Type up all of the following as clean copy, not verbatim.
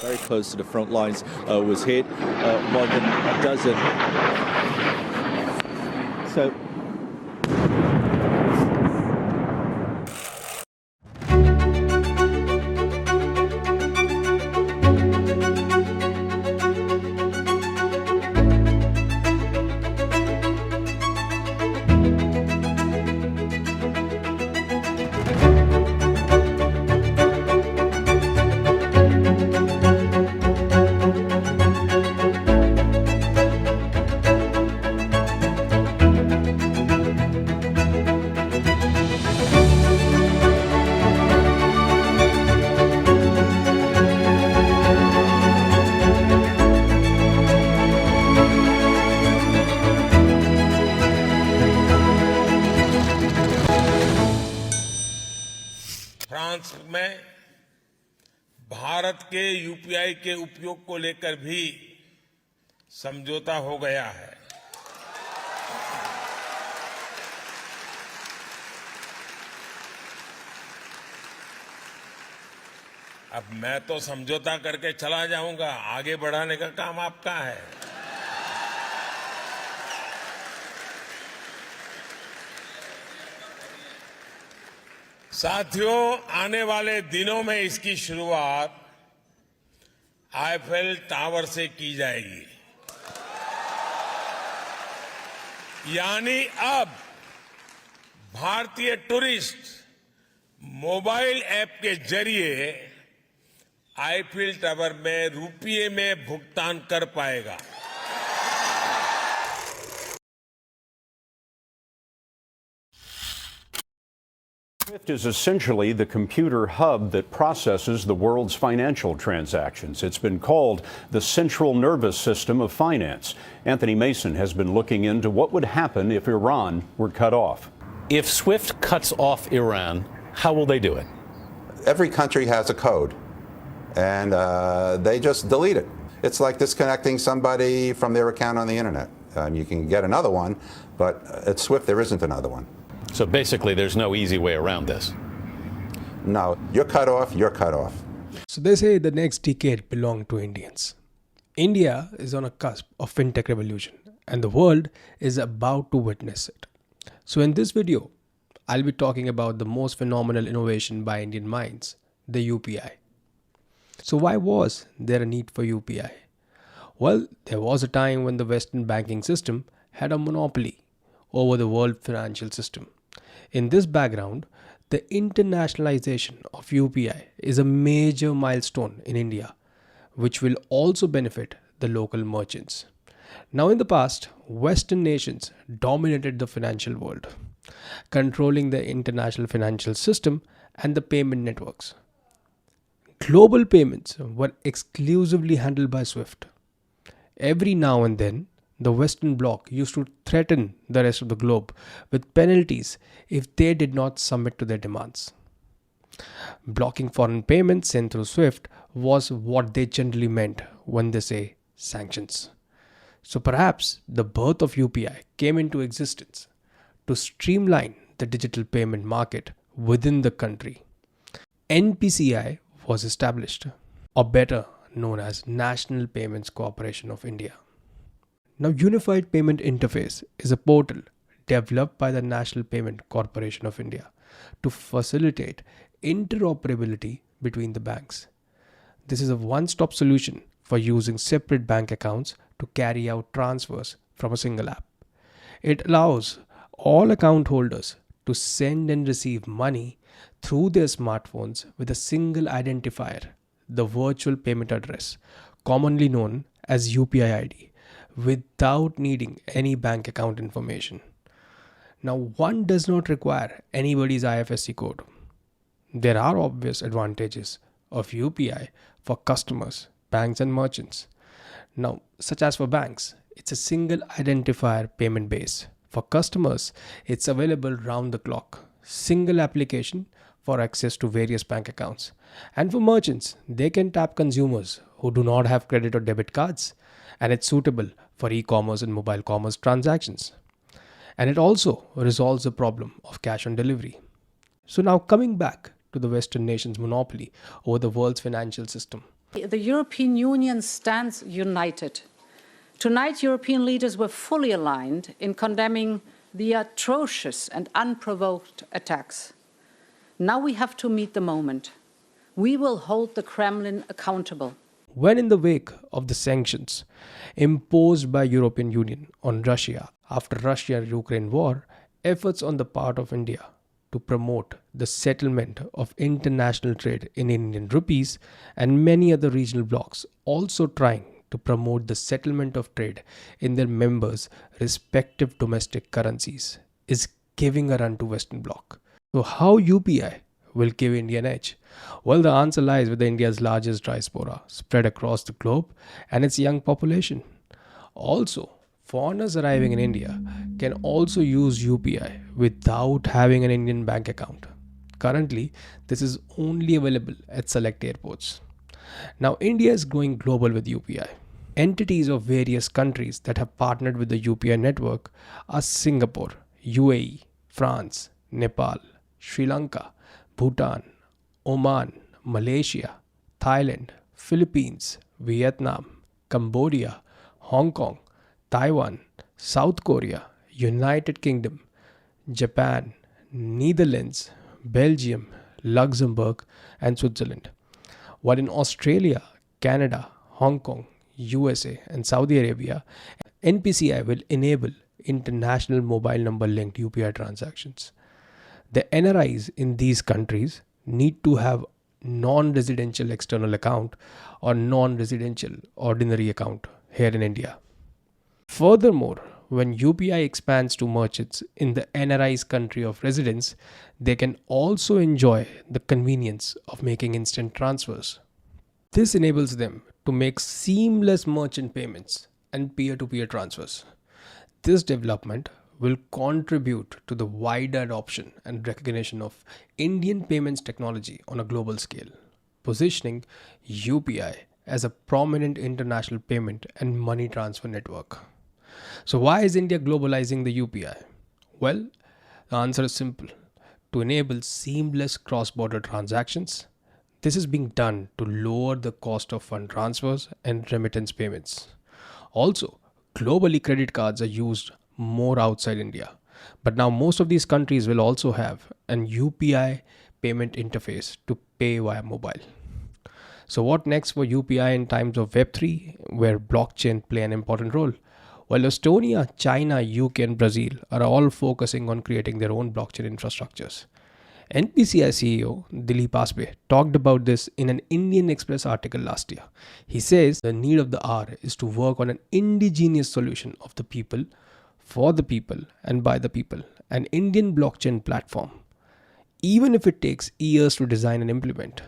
very close to the front lines, was hit. More than a dozen. So. France में भारत के UPI के उपयोग को लेकर भी समझौता हो गया है। अब मैं तो समझौता करके चला जाऊंगा, आगे बढ़ाने का काम आपका है। साथियों, आने वाले दिनों में इसकी शुरुआत आईफेल टावर से की जाएगी। यानी अब भारतीय टूरिस्ट मोबाइल ऐप के जरिए आईफेल टावर में रुपये में भुगतान कर पाएगा। SWIFT is essentially the computer hub that processes the world's financial transactions. It's been called the central nervous system of finance. Anthony Mason has been looking into what would happen if Iran were cut off. If SWIFT cuts off Iran, how will they do it? Every country has a code, and they just delete it. It's like disconnecting somebody from their account on the internet. You can get another one, but at SWIFT there isn't another one. So basically, there's no easy way around this. No, you're cut off, you're cut off. So they say the next decade belonged to Indians. India is on a cusp of fintech revolution, and the world is about to witness it. So in this video, I'll be talking about the most phenomenal innovation by Indian minds, the UPI. So why was there a need for UPI? Well, there was a time when the Western banking system had a monopoly over the world financial system. In this background, the internationalization of UPI is a major milestone in India, which will also benefit the local merchants. Now, in the past, Western nations dominated the financial world, controlling the international financial system and the payment networks. Global payments were exclusively handled by SWIFT. Every now and then, the Western bloc used to threaten the rest of the globe with penalties if they did not submit to their demands. Blocking foreign payments sent through SWIFT was what they generally meant when they say sanctions. So perhaps the birth of UPI came into existence to streamline the digital payment market within the country. NPCI was established, or better known as National Payments Corporation of India. Now, Unified Payment Interface is a portal developed by the National Payment Corporation of India to facilitate interoperability between the banks. This is a one-stop solution for using separate bank accounts to carry out transfers from a single app. It allows all account holders to send and receive money through their smartphones with a single identifier, the virtual payment address, commonly known as UPI ID, without needing any bank account information. Now, one does not require anybody's IFSC code. There are obvious advantages of UPI for customers, banks and merchants. Now, such as for banks, it's a single identifier payment base. For customers, it's available round the clock, single application for access to various bank accounts. And for merchants, they can tap consumers who do not have credit or debit cards, and it's suitable for e-commerce and mobile commerce transactions. And it also resolves the problem of cash on delivery. So now coming back to the Western nations' monopoly over the world's financial system. The European Union stands united. Tonight, European leaders were fully aligned in condemning the atrocious and unprovoked attacks. Now we have to meet the moment. We will hold the Kremlin accountable. When in the wake of the sanctions imposed by European Union on Russia after Russia-Ukraine war, efforts on the part of India to promote the settlement of international trade in Indian rupees and many other regional blocs also trying to promote the settlement of trade in their members' respective domestic currencies is giving a run to Western Bloc. So how UPI will give India an edge? Well, the answer lies with India's largest diaspora spread across the globe and its young population. Also, foreigners arriving in India can also use UPI without having an Indian bank account. Currently, this is only available at select airports. Now, India is going global with UPI. Entities of various countries that have partnered with the UPI network are Singapore, UAE, France, Nepal, Sri Lanka, Bhutan, Oman, Malaysia, Thailand, Philippines, Vietnam, Cambodia, Hong Kong, Taiwan, South Korea, United Kingdom, Japan, Netherlands, Belgium, Luxembourg, and Switzerland. While in Australia, Canada, Hong Kong, USA, and Saudi Arabia, NPCI will enable international mobile number linked UPI transactions. The NRIs in these countries need to have non-residential external account or non-residential ordinary account here in India. Furthermore, when UPI expands to merchants in the NRI's country of residence, they can also enjoy the convenience of making instant transfers. This enables them to make seamless merchant payments and peer-to-peer transfers. This development will contribute to the wider adoption and recognition of Indian payments technology on a global scale, positioning UPI as a prominent international payment and money transfer network. So why is India globalizing the UPI? Well, the answer is simple. To enable seamless cross-border transactions, this is being done to lower the cost of fund transfers and remittance payments. Also, globally credit cards are used more outside India. But now most of these countries will also have an UPI payment interface to pay via mobile. So what next for UPI in times of Web3, where blockchain play an important role? Well, Estonia, China, UK and Brazil are all focusing on creating their own blockchain infrastructures. NPCI CEO Dilip Asbe talked about this in an Indian Express article last year. He says the need of the hour is to work on an indigenous solution of the people, for the people and by the people, an Indian blockchain platform. Even if it takes years to design and implement,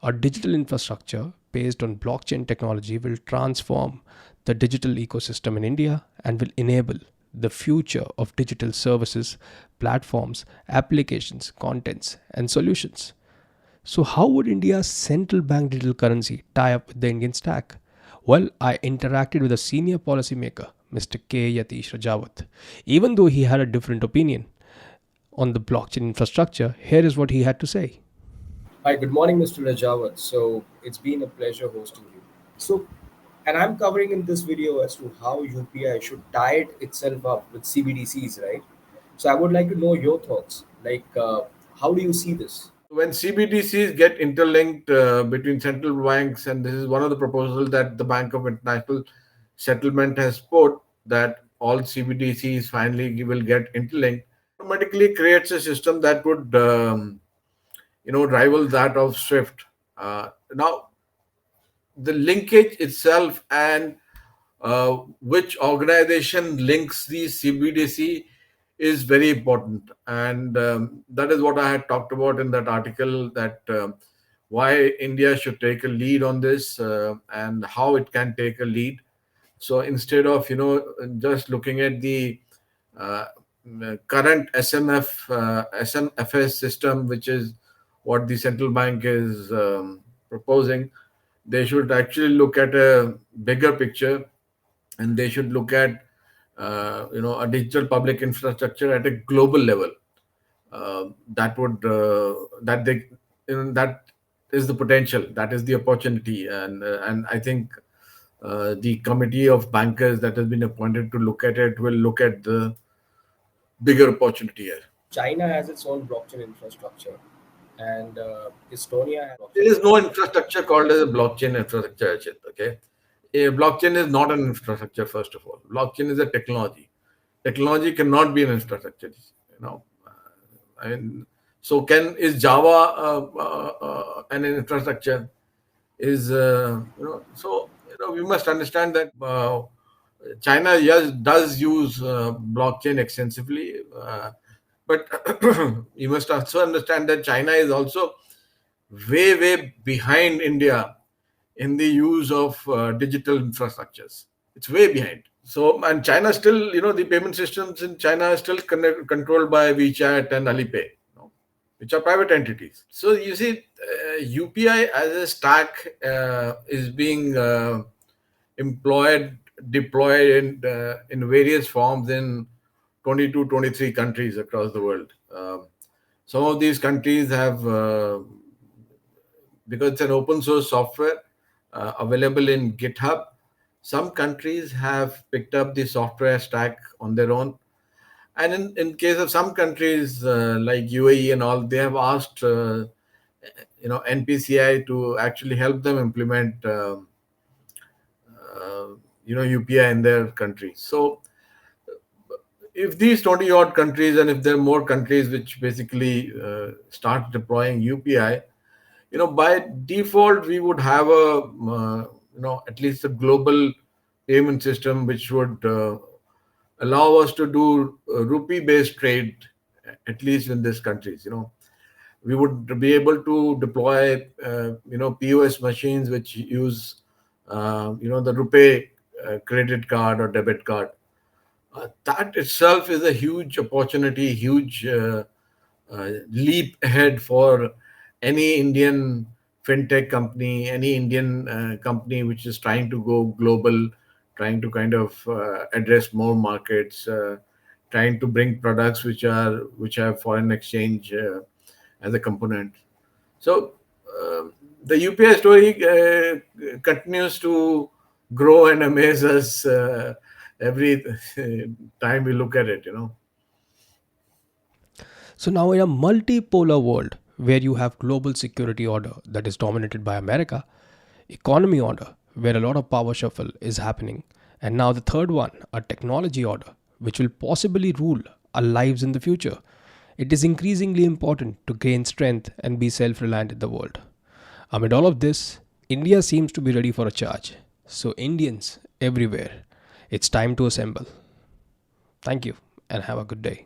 a digital infrastructure based on blockchain technology will transform the digital ecosystem in India and will enable the future of digital services, platforms, applications, contents, and solutions. So how would India's central bank digital currency tie up with the Indian stack? Well, I interacted with a senior policymaker, Mr. K. Yatish Rajawat. Even though he had a different opinion on the blockchain infrastructure, here is what he had to say. Hi, good morning, Mr. Rajawat. So it's been a pleasure hosting you. And I'm covering in this video as to how UPI should tie itself up with CBDCs, right? So I would like to know your thoughts. How do you see this? When CBDCs get interlinked between central banks, and this is one of the proposals that the Bank of International Settlement has put, that all CBDCs finally will get interlinked, automatically creates a system that would, rival that of SWIFT. Now, the linkage itself and which organization links the CBDC is very important, and that is what I had talked about in that article, that why India should take a lead on this and how it can take a lead. So instead of just looking at the current SMFS system, which is what the central bank is proposing, they should actually look at a bigger picture, and they should look at a digital public infrastructure at a global level that is the potential, that is the opportunity, and I think the committee of bankers that has been appointed to look at it will look at the bigger opportunity here. China has its own blockchain infrastructure, and Estonia has There is no infrastructure called as a blockchain infrastructure, Achit, okay? A blockchain is not an infrastructure, first of all. Blockchain is a technology. Technology cannot be an infrastructure, you know. So is Java an infrastructure? We must understand that China, yes, does use blockchain extensively, but you must also understand that China is also way behind India in the use of digital infrastructures. It's way behind. So, and China still, the payment systems in China are still controlled by WeChat and Alipay, which are private entities. So you see, UPI as a stack is being deployed in various forms in 22, 23 countries across the world. Some of these countries have, because it's an open source software available in GitHub, some countries have picked up the software stack on their own. And in case of some countries like UAE and all, they have asked NPCI to actually help them implement UPI in their country. So if these 20 odd countries, and if there are more countries which basically start deploying UPI, by default we would have at least a global payment system which would allow us to do rupee based trade, at least in these countries. We would be able to deploy POS machines which use the rupee credit card or debit card. That itself is a huge opportunity, huge leap ahead for any Indian fintech company, any Indian company which is trying to go global, trying to kind of address more markets, trying to bring products which have foreign exchange as a component. So the UPI story continues to grow and amaze us every time we look at it. So now in a multipolar world where you have global security order that is dominated by America, economy order where a lot of power shuffle is happening, and now the third one, a technology order which will possibly rule our lives in the future, it is increasingly important to gain strength and be self-reliant in the world. Amid all of this, India seems to be ready for a charge. So Indians everywhere, it's time to assemble. Thank you and have a good day.